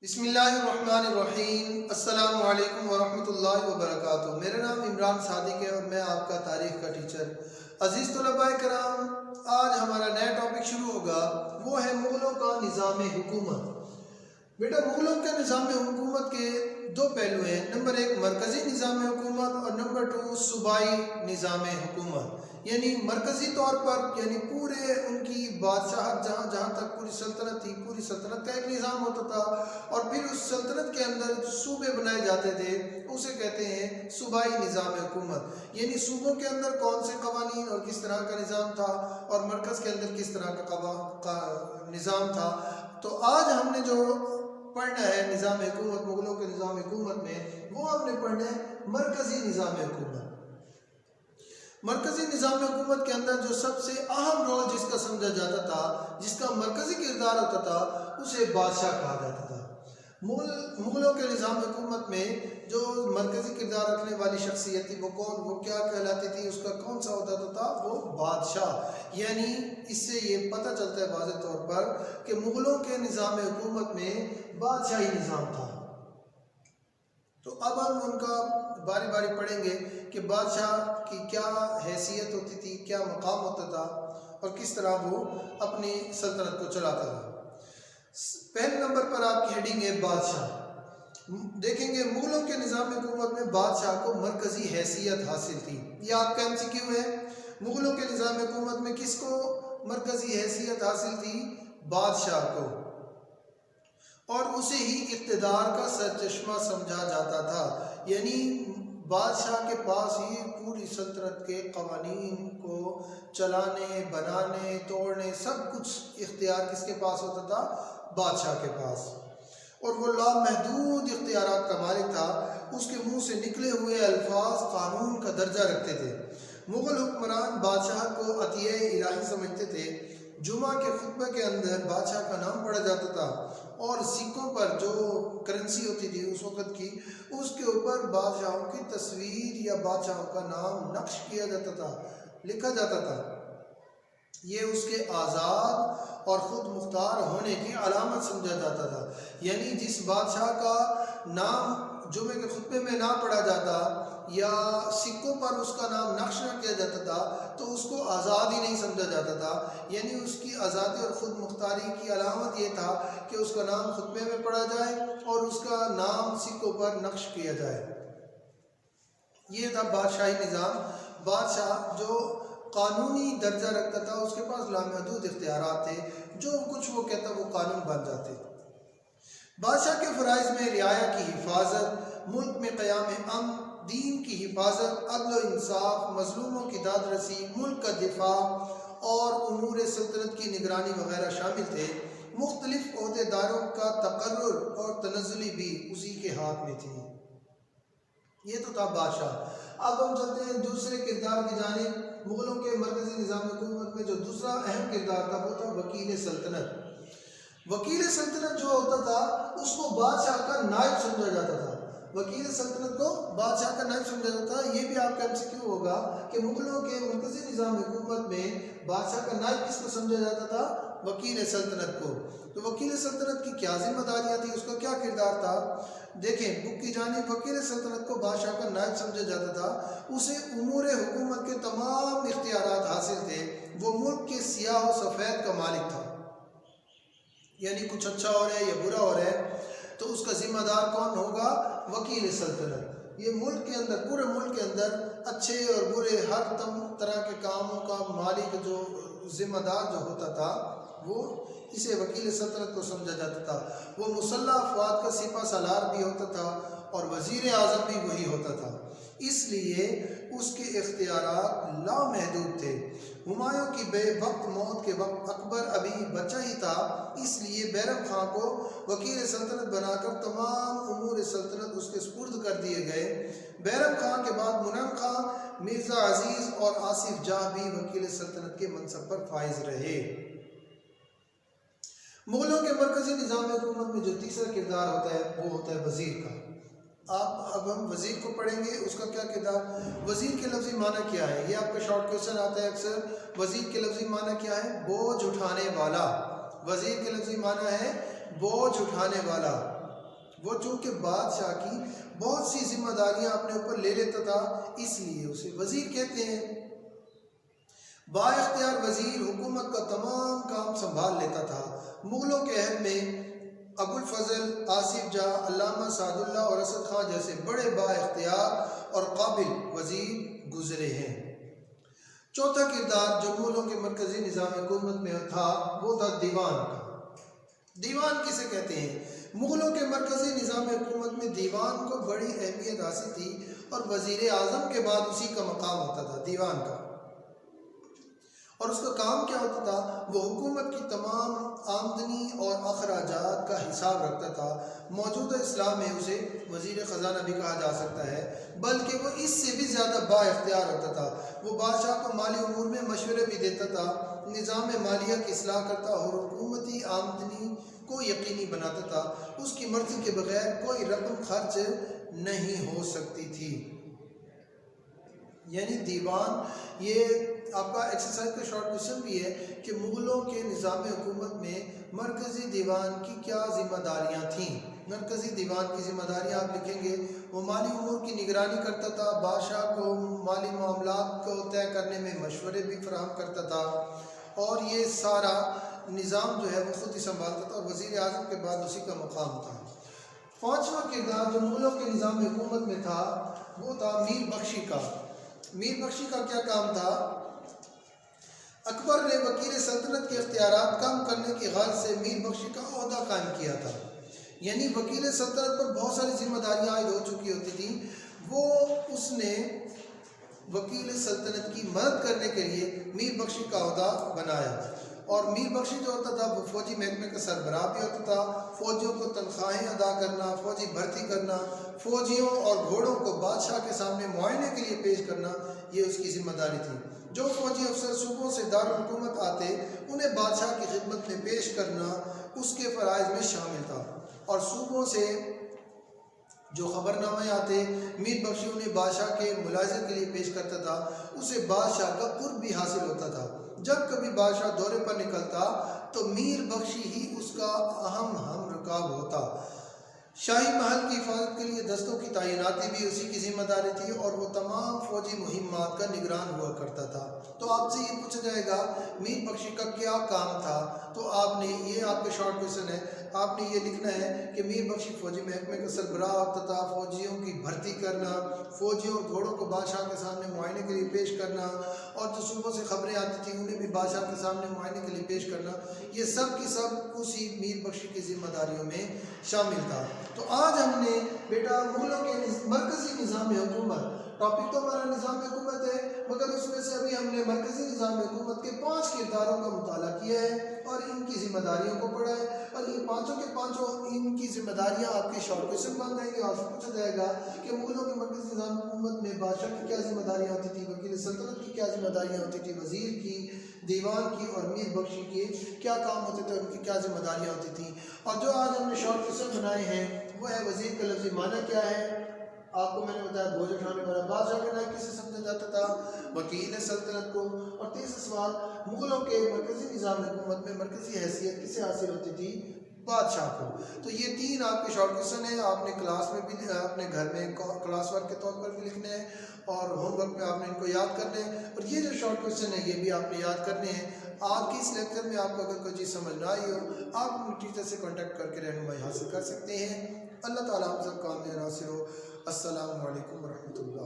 बिस्मिल्लाहिर्रहमानिर्रहीम। अस्सलामु अलैकुम वरहमतुल्लाहि वबरकातुहू। मेरा नाम इमरान सादिक है और मैं आपका तारीख़ का टीचर। अज़ीज़ तलबाए कराम, आज हमारा नया टॉपिक शुरू होगा, वो है मुग़लों का निज़ाम हुकूमत। बेटा, मुग़लों के निज़ाम हुकूमत के दो पहलू हैं। नंबर एक मरकज़ी निज़ाम हुकूमत और नंबर टू सूबाई निज़ाम हुकूमत। यानी मरकज़ी तौर पर यानी पूरे उनकी बादशाहत जहाँ जहाँ तक पूरी सल्तनत थी, पूरी सल्तनत का एक निज़ाम होता था और फिर उस सल्तनत के अंदर सूबे बनाए जाते थे, उसे कहते हैं सूबाई निज़ाम हुकूमत। यानी सूबों के अंदर कौन से कवानीन और किस तरह का निज़ाम था और मरकज़ के अंदर किस तरह का निज़ाम था। तो आज हमने जो पढ़ना है निज़ाम हुकूमत, मुग़लों के निज़ाम हुकूमत में, वो हमने पढ़ना है मरकज़ी निज़ाम हुकूमत। मरकज़ी निज़ाम हुकूमत के अंदर जो सबसे अहम रोल जिसका समझा जाता था, जिसका मरकज़ी किरदार होता था, उसे बादशाह कहा जाता था। मुग़लों के निज़ाम हुकूमत में जो मरकज़ी किरदार रखने वाली शख्सियत थी, वो कौन, वो क्या कहलाती थी, उसका कौन सा होता था, वो बादशाह। यानी इससे ये पता चलता है वाज़ेह तौर पर कि मुग़लों के निज़ाम हुकूमत में बादशाही निज़ाम था। तो अब हम उनका बारी बारी पढ़ेंगे कि बादशाह की क्या हैसियत होती थी, क्या मकाम होता था और किस तरह वो अपनी सल्तनत को चलाता था। पहले नंबर पर आपकी हेडिंग है बादशाह। देखेंगे मुग़लों के निज़ाम हुकूमत में बादशाह को मरकज़ी हैसियत हासिल थी। यह आपका MCQ है। मुग़लों के निज़ाम हुकूमत में किसको मरकज़ी हैसियत हासिल थी? बादशाह को, और उसे ही इक़्तिदार का सरचश्मा समझा जाता था। यानी बादशाह के पास ही पूरी सल्तनत के क़वानीन को चलाने, बनाने, तोड़ने, सब कुछ इख्तियार किसके पास होता था? बादशाह के पास। और वो लामहदूद इख्तियारात का मालिक था। उसके मुंह से निकले हुए अल्फाज कानून का दर्जा रखते थे। मुग़ल हुक्मरान बादशाह को अतिया इलाही समझते थे। जुमा के खुतबे के अंदर बादशाह का नाम पढ़ा जाता था और सिक्कों पर जो करेंसी होती थी उस वक़्त की, उसके ऊपर बादशाहों की तस्वीर या बादशाहों का नाम नक्श किया जाता था, लिखा जाता था। ये उसके आज़ाद और ख़ुद मुख्तार होने की अलामत समझा जाता था। यानी जिस बादशाह का नाम जुमे के खुतबे में ना पढ़ा जाता या सिक्कों पर उसका नाम नक्श न किया जाता था, तो उसको आज़ाद ही नहीं समझा जाता था। यानी उसकी आज़ादी और ख़ुद मुख्तारी की अलामत ये था कि उसका नाम खुतबे में पढ़ा जाए और उसका नाम सिक्कों पर नक्श किया जाए। ये था बादशाही निज़ाम। बादशाह जो कानूनी दर्जा रखता था, उसके पास लामहदूद इख्तियारात थे, जो कुछ वो कहता वो कानून बन जाते। बादशाह के फ़राइज़ में रियाया की हिफाजत, मुल्क में क़याम अमन, दीन की हिफाजत, अदल व इंसाफ, मज़लूमों की दाद रसी, मुल्क का दिफा और उमूर सल्तनत की निगरानी वगैरह शामिल थे। मुख्तलिफ ओहदेदारों का तकर्रुर और तनज़्ज़ुली भी उसी के हाथ में थी। ये तो था बादशाह। अब हम चलते हैं दूसरे किरदार की जानिब। मुग़लों के मरकज़ी निज़ाम हुकूमत में जो दूसरा अहम किरदार था वो था वकील सल्तनत। वकील सल्तनत जो होता था उसको बादशाह का नायब समझा जाता था। वकील सल्तनत को बादशाह का नायब समझा जाता था। ये भी आपका MCQ होगा कि मुग़लों के मरकज़ी निज़ाम हुकूमत में बादशाह का नायब किसको समझा जाता था? वकील सल्तनत को। तो वकील सल्तनत की क्या जिम्मेदारियाँ थी, उसका क्या किरदार था? देखें, बुक की जानिब वकील सल्तनत को बादशाह का नायब समझा जाता था। उसे उमूर हुकूमत के तमाम इख्तियारात हासिल थे। वो मुल्क के सियाह व सफ़ेद का मालिक था। यानी कुछ अच्छा हो रहा है या बुरा हो रहा है तो उसका ज़िम्मेदार कौन होगा? वकील सल्तनत। ये मुल्क के अंदर, पूरे मुल्क के अंदर अच्छे और बुरे हर तरह के कामों का मालिक, जो ज़िम्मेदार जो होता था, वो इसे वकील सल्तनत को समझा जाता था। वो मुसल्लह अफवाद का सिपा सालार भी होता था और वज़ीर आज़म भी वही होता था। इसलिए उसके इख्तियारात लामहदूद थे। हुमायूं की बेवक्त मौत के वक्त अकबर अभी बच्चा ही था, इसलिए बैरम खां को वकील सल्तनत बनाकर तमाम उमूर सल्तनत उसके सुपुर्द कर दिए गए। बैरम खां के बाद मुनम खां, मिर्ज़ा अजीज़ और आसिफ जाह भी वकील सल्तनत के मनसब पर फाइज रहे। मुग़लों के मरकज़ी निज़ाम हुकूमत में जो तीसरा किरदार होता है वो होता है वज़ीर का। अब हम वज़ीर को पढ़ेंगे, उसका क्या किरदार। वज़ीर के लफ्ज़ी माना क्या है? ये आपका शॉर्ट क्वेश्चन आता है अक्सर। वज़ीर के लफ्ज़ी माना क्या है? बोझ उठाने वाला। वज़ीर के लफ्ज़ी माना है बोझ उठाने वाला। वो चूँकि बादशाह की बहुत सी जिम्मेदारियां अपने ऊपर ले लेता था, इसलिए उसे वजीर कहते हैं। बाइख्तियार वजीर हुकूमत का तमाम काम संभाल लेता था। मुगलों के अहद में अबुल फजल, आसिफ जा, अल्लामा सादुल्ला और असद खां जैसे बड़े बाइख्तियार और काबिल वजीर गुजरे हैं। चौथा किरदार जो मुगलों के मरकजी निज़ाम हुकूमत में था वो था दीवान का। दीवान किसे कहते हैं? मुगलों के मरकजी निज़ाम हुकूमत में दीवान को बड़ी अहमियत हासिल थी और वजीर आज़म के बाद उसी का मकाम होता था दीवान का। और उसका काम क्या होता था? वो हुकूमत की तमाम आमदनी और अखराजात का हिसाब रखता था। मौजूदा इस्लाम में उसे वज़ीर ख़जाना भी कहा जा सकता है, बल्कि वो इससे भी ज़्यादा बाइख्तियार होता था। वो बादशाह को माली उमूर में मशवरे भी देता था, निज़ाम मालिया की इस्लाह करता और हुकूमती आमदनी को यकीनी बनाता था। उसकी मर्ज़ी के बगैर कोई रकम खर्च नहीं हो सकती थी। यानी दीवान, ये आपका एक्सरसाइज का शॉर्ट क्वेश्चन भी है कि मुगलों के निज़ाम हुकूमत में मरकज़ी दीवान की क्या ज़िम्मेदारियाँ थीं। मरकज़ी दीवान की ज़िम्मेदारियाँ आप लिखेंगे। वो माली उमूर की निगरानी करता था, बादशाह को माली मामलात को तय करने में मशवरे भी फराहम करता था और ये सारा निज़ाम जो है वो खुद ही संभालता था और वज़ीर आज़म के बाद उसी का मकाम था। पाँचवा किरदार जो मुगलों के निज़ाम हुकूमत में था वो था मीर बख्शी का। मीर बख्शी का क्या काम था? अकबर ने वकील सल्तनत के इख्तियारात कम करने की गर्ज से मीर बख्शी का ओहदा कायम किया था। यानी वकील सल्तनत पर बहुत सारी जिम्मेदारियां आयद हो चुकी होती थी। वो उसने वकील सल्तनत की मदद करने के लिए मीर बख्शी का ओहदा बनाया और मीर बख्शी जो होता था वो फौजी महकमे का सरबराह भी होता था। फौजियों को तनख्वाहें अदा करना, फौजी भर्ती करना, फौजियों और घोड़ों को बादशाह के सामने मुआयने के लिए पेश करना, ये उसकी जिम्मेदारी थी। जो फौजी अफसर सूबों से दारुल हुकूमत आते उन्हें बादशाह की खिदमत में पेश करना उसके फ़राइज़ में शामिल था। और सूबों से जो ख़बरनामे आते मीर बख्शी उन्हें बादशाह के मुलाज़े के लिए पेश करता था। उसे बादशाह का कुर्ब भी हासिल होता था। जब कभी बादशाह दौरे पर निकलता तो मीर बख्शी ही उसका अहम हम रुकाब होता। शाही महल की हिफाजत के लिए दस्तों की तैनाती भी उसी की जिम्मेदारी थी और वो तमाम फौजी मुहिम्मात का निगरान हुआ करता था। तो आपसे ये पूछा जाएगा मीर बख्शी का क्या काम था, तो आपने ये आपके शॉर्ट क्वेश्चन है, आपने ये लिखना है कि मीर बख्शी फौजी महकमे का सरबराह होता था, फौजियों की भर्ती करना, फौजियों और घोड़ों को बादशाह के सामने मुआयने के लिए पेश करना और जो सूबों से खबरें आती थी उन्हें भी बादशाह के सामने मुआयने के लिए पेश करना, ये सब की सब उसी मीर बख्शी की जिम्मेदारियों में शामिल था। तो आज हमने बेटा मुगलों के मरकज़ी निज़ाम हुकूमत, टॉपिक तो हमारा निज़ाम हुकूमत है, मगर उसमें से अभी हमने मरकज़ी निज़ाम हुकूमत के 5 किरदारों का मुताला किया है और इनकी जिम्मेदारियों को पढ़ा है। और ये पाँचों के पाँचों इनकी जिम्मेदारियाँ आपके शॉर्ट क्वेश्चन बन जाएंगे। आपसे पूछा जाएगा कि मुगलों के मरकज़ी निज़ाम हुकूमत में बादशाह की क्या जिम्मेदारियाँ होती थी, वकील सल्तनत की क्या जिम्मेदारियाँ होती थी, वज़ीर की, दीवान की और मीर बख्शी के क्या काम होते थे, उनकी क्या जिम्मेदारियाँ होती थी। और जो आज हमने शॉर्ट क्वेश्चन बनाए हैं वो है वज़ीर का लफ्ज़ी माना क्या है। आपको मैंने बताया बोझ उठाने वाला बादशाह के नायब किसे समझा जाता था, वकील सल्तनत को। और तीसरा सवाल, मुगलों के मरकज़ी निज़ाम हुकूमत में मरकज़ी हैसियत किसे हासिल होती थी, बादशाह को। तो ये 3 आपके शॉर्ट क्वेश्चन है, आपने क्लास में भी अपने घर में क्लास वर्क के तौर पर भी लिखने हैं और होमवर्क में आपने इनको याद करने हैं। और ये जो शॉर्ट क्वेश्चन है ये भी आपने याद करने हैं। आपकी इस लेक्चर में आपको अगर कोई चीज़ समझ ना आई हो आप अपने टीचर से कॉन्टैक्ट करके रहनुमाई हासिल कर सकते हैं। अल्लाह ताला हम सब काम में नासिर हो। अस्सलामु अलैकुम वरहमतुल्लाह।